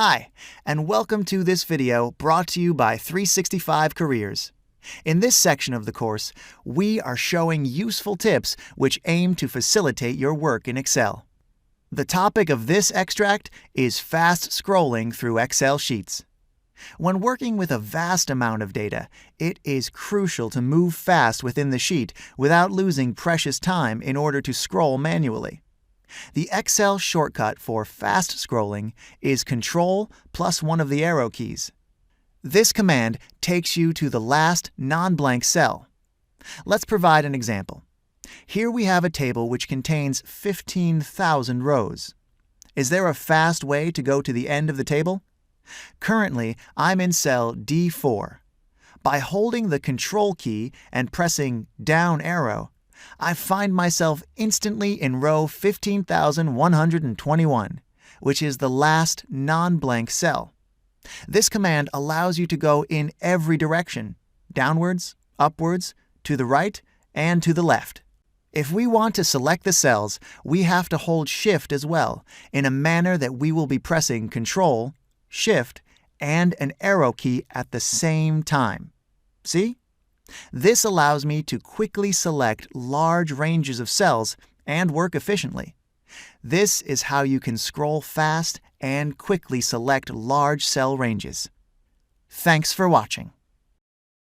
Hi, and welcome to this video brought to you by 365 Careers. In this section of the course, we are showing useful tips which aim to facilitate your work in Excel. The topic of this extract is fast scrolling through Excel sheets. When working with a vast amount of data, it is crucial to move fast within the sheet without losing precious time in order to scroll manually. The Excel shortcut for fast scrolling is Control plus one of the arrow keys. This command takes you to the last non-blank cell. Let's provide an example. Here we have a table which contains 15,000 rows. Is there a fast way to go to the end of the table? Currently, I'm in cell D4. By holding the Control key and pressing down arrow, I find myself instantly in row 15,121, which is the last non-blank cell. This command allows you to go in every direction, downwards, upwards, to the right, and to the left. If we want to select the cells, we have to hold Shift as well, in a manner that we will be pressing Control, Shift, and an arrow key at the same time. See? This allows me to quickly select large ranges of cells and work efficiently. This is how you can scroll fast and quickly select large cell ranges. Thanks for watching.